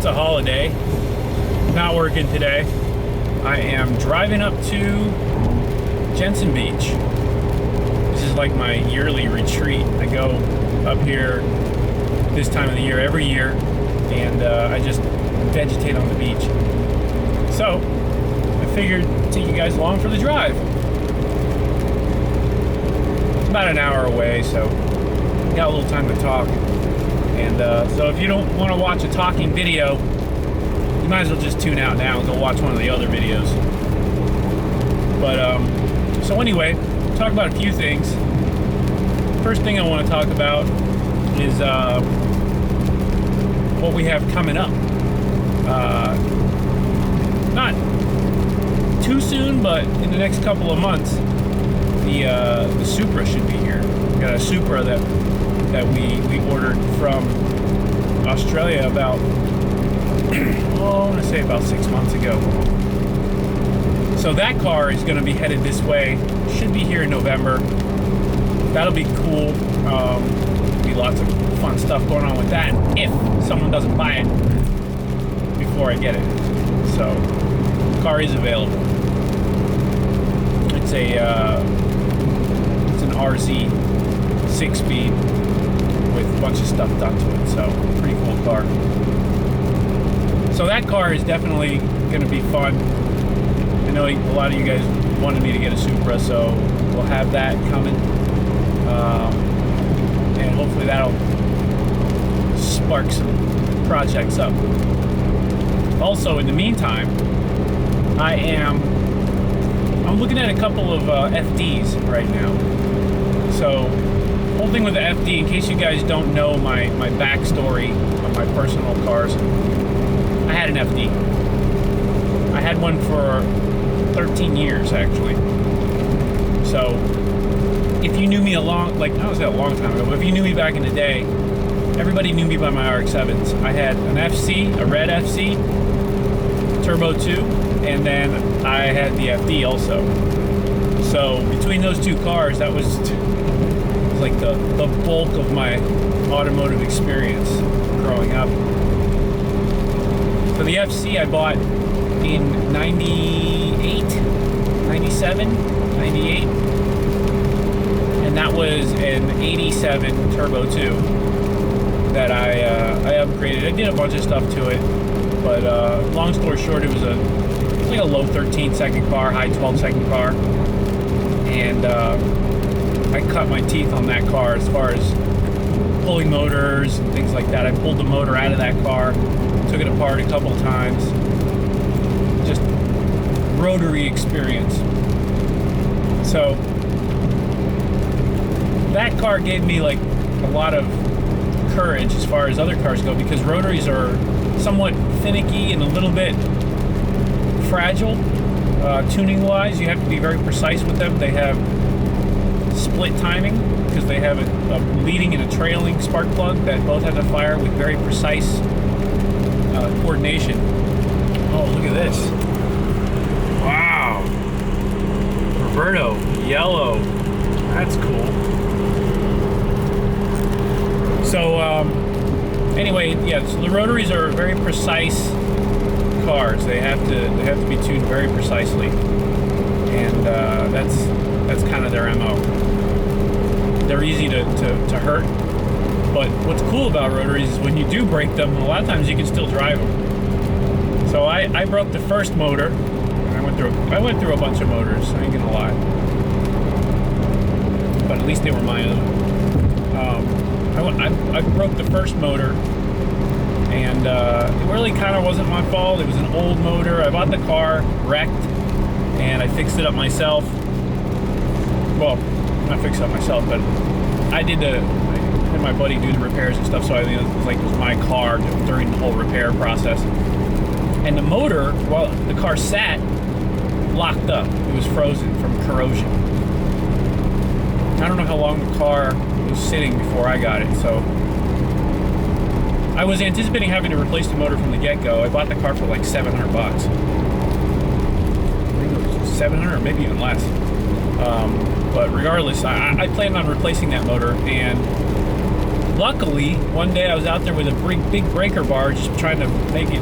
a holiday. Not working today. I am driving up to Jensen Beach. This is like my yearly retreat. I go up here this time of the year every year, and I just vegetate on the beach. So I figured I'd take you guys along for the drive. It's about an hour away, so got a little time to talk. And so if you don't want to watch a talking video, you might as well just tune out now and go watch one of the other videos. But so anyway, talk about a few things. First thing I want to talk about is what we have coming up. Not too soon, but in the next couple of months, the Supra should be here. We got a Supra that we ordered from Australia about I want to say about 6 months ago. So that car is going to be headed this way. Should be here in November. That'll be cool. Be lots of fun stuff going on with that if someone doesn't buy it before I get it. So the car is available. It's an RZ 6-speed with a bunch of stuff done to it. So pretty cool car. So that car is definitely going to be fun. I know a lot of you guys wanted me to get a Supra, so we'll have that coming. And hopefully that'll spark some projects up. Also, in the meantime, I'm looking at a couple of FDs right now. So, whole thing with the FD, in case you guys don't know my backstory on my personal cars, I had an FD. I had one for 13 years, actually. So, if you knew me not was that a long time ago, but if you knew me back in the day, everybody knew me by my RX-7s. I had an FC, a red FC, Turbo 2, and then I had the FD also. So, between those two cars, that was like the bulk of my automotive experience growing up. So the FC I bought in 98, 97, 98. And that was an 87 Turbo 2 that I upgraded. I did a bunch of stuff to it. But long story short, it was like a low 13-second car, high 12-second car. And I cut my teeth on that car as far as pulling motors and things like that. I pulled the motor out of that car, took it apart a couple times. Just Rotary experience. So that car gave me like a lot of courage as far as other cars go, because Rotaries are somewhat finicky and a little bit fragile tuning wise. You have to be very precise with them. They have split timing because they have a leading and a trailing spark plug that both have to fire with very precise coordination. Oh, look at this. Wow. Roberto, yellow. That's cool. So, anyway, yeah, so the Rotaries are very precise cars. They have to be tuned very precisely. And that's kind of their MO. They're easy to hurt. But what's cool about Rotaries is when you do break them, a lot of times you can still drive them. So I broke the first motor. I went through a bunch of motors, I ain't gonna lie. But at least they were mine. I broke the first motor, and it really kind of wasn't my fault. It was an old motor. I bought the car wrecked, and I fixed it up myself. Well, not fixed it up myself, but I had my buddy do the repairs and stuff, so it was my car during the whole repair process. And the motor, while the car sat, locked up. It was frozen from corrosion. I don't know how long the car was sitting before I got it, so I was anticipating having to replace the motor from the get-go. I bought the car for like $700. I think it was $700, maybe even less. But regardless, I planned on replacing that motor, and luckily, one day I was out there with a big breaker bar just trying to make it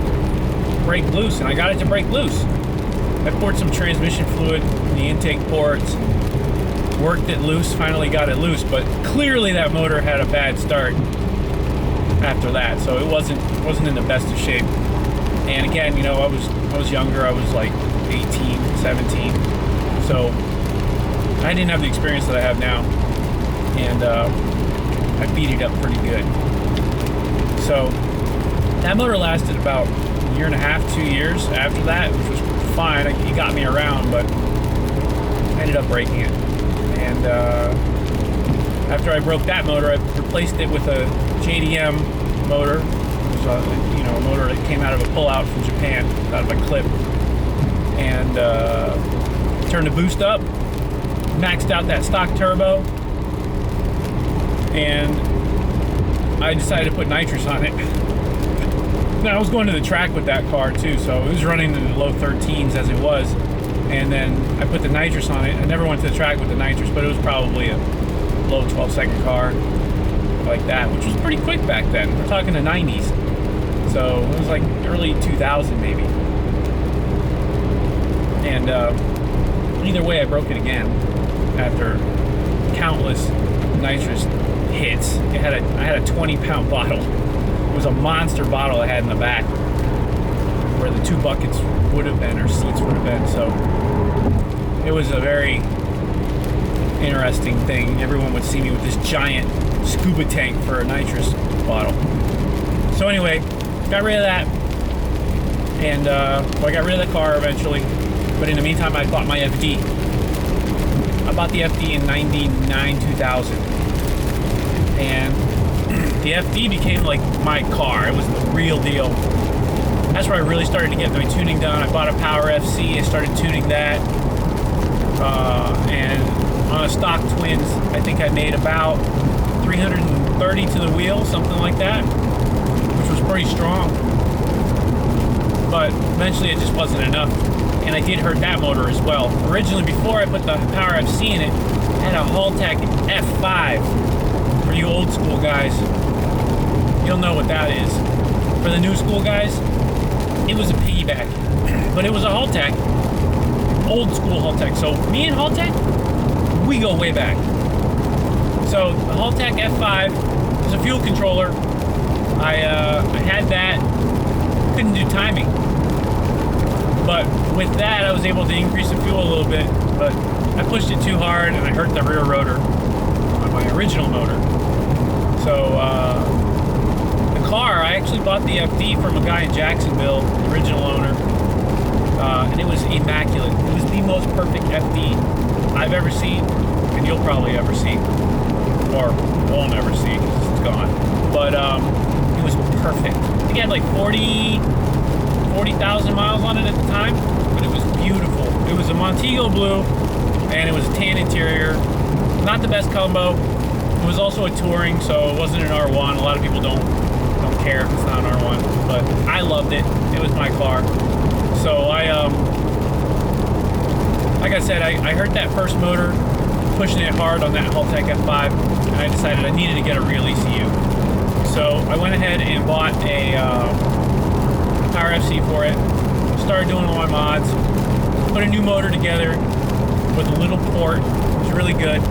break loose, and I got it to break loose. I poured some transmission fluid in the intake ports, worked it loose, finally got it loose, but clearly that motor had a bad start after that, so it wasn't in the best of shape. And again, you know, I was younger, I was like 18, 17, so I didn't have the experience that I have now, and I beat it up pretty good. So that motor lasted about a year and a half, 2 years after that, which was fine. It got me around, but I ended up breaking it. And after I broke that motor, I replaced it with a JDM motor. It was a motor that came out of a pullout from Japan, out of a clip, and turned the boost up, maxed out that stock turbo, and I decided to put nitrous on it. Now I was going to the track with that car too, so it was running in the low 13s as it was, and then I put the nitrous on it. I never went to the track with the nitrous, but it was probably a low 12-second car like that, which was pretty quick back then. We're talking the 90s, so it was like early 2000 maybe. And either way, I broke it again after countless nitrous hits. I had a 20-pound bottle. It was a monster bottle I had in the back where the 2 buckets would have been, or seats would have been. So it was a very interesting thing. Everyone would see me with this giant scuba tank for a nitrous bottle. So anyway, got rid of that, and I got rid of the car eventually, but in the meantime I bought my FD. I bought the FD in 99, 2000, and the FD became like my car. It was the real deal. That's where I really started to get my tuning done. I bought a Power FC. I started tuning that. And on a stock Twins, I think I made about 330 to the wheel, something like that, which was pretty strong. But eventually it just wasn't enough. And I did hurt that motor as well. Originally, before I put the Power FC in it, I had a Haltech F5. For you old school guys, you'll know what that is. For the new school guys, it was a piggyback, but it was a Haltech, old school Haltech. So me and Haltech, we go way back. So the Haltech F5 is a fuel controller. I had that, couldn't do timing, but with that I was able to increase the fuel a little bit, but I pushed it too hard and I hurt the rear rotor on my original motor. So the car, I actually bought the FD from a guy in Jacksonville, the original owner, and it was immaculate. It was the most perfect FD I've ever seen, and you'll probably ever see, or won't ever see because it's gone. But it was perfect. I think it had like 40,000 miles on it at the time, but it was beautiful. It was a Montego blue, and it was a tan interior. Not the best combo. It was also a touring, so it wasn't an R1. A lot of people don't care if it's not an R1, but I loved it. It was my car. So like I said, I hurt that first motor, pushing it hard on that Haltech F5, and I decided I needed to get a real ECU. So I went ahead and bought a Power FC for it, started doing all my mods, put a new motor together with a little port. It was really good.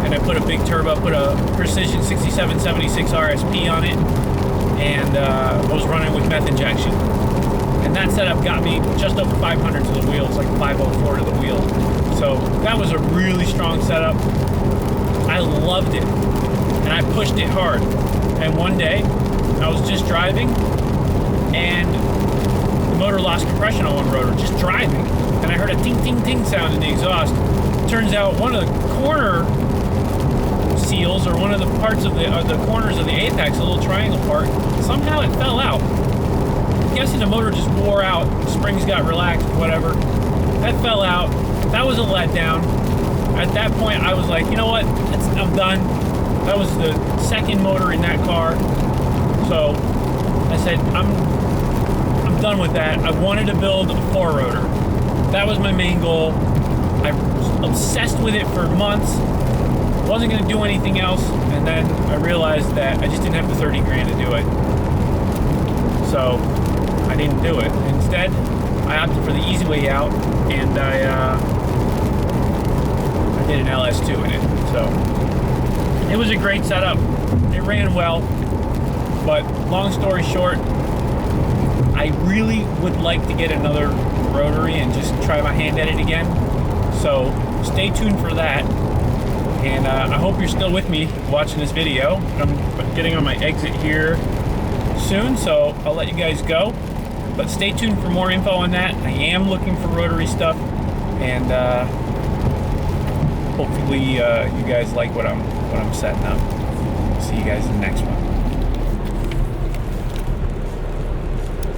And I put a big turbo, put a Precision 6776 RSP on it, and was running with meth injection. And that setup got me just over 500 to the wheel. It's like 504 to the wheel. So that was a really strong setup. I loved it, and I pushed it hard. And one day, I was just driving, and the motor lost compression on one rotor, just driving. And I heard a ting, ting, ting sound in the exhaust. Turns out one of the corner seals, or one of the parts of the corners of the apex, a little triangle part, somehow it fell out. I'm guessing the motor just wore out, the springs got relaxed, whatever. That fell out. That was a letdown. At that point, I was like, you know what? I'm done. That was the second motor in that car. So I said, I'm done with that. I wanted to build a 4-rotor. That was my main goal. I was obsessed with it for months. wasn't going to do anything else, and then I realized that I just didn't have the 30 grand to do it. So I didn't do it. Instead, I opted for the easy way out, and I did an LS2 in it. So it was a great setup. It ran well, but long story short, I really would like to get another Rotary and just try my hand at it again. So stay tuned for that. And I hope you're still with me watching this video. I'm getting on my exit here soon, so I'll let you guys go. But stay tuned for more info on that. I am looking for Rotary stuff, and hopefully you guys like what I'm setting up. See you guys in the next one.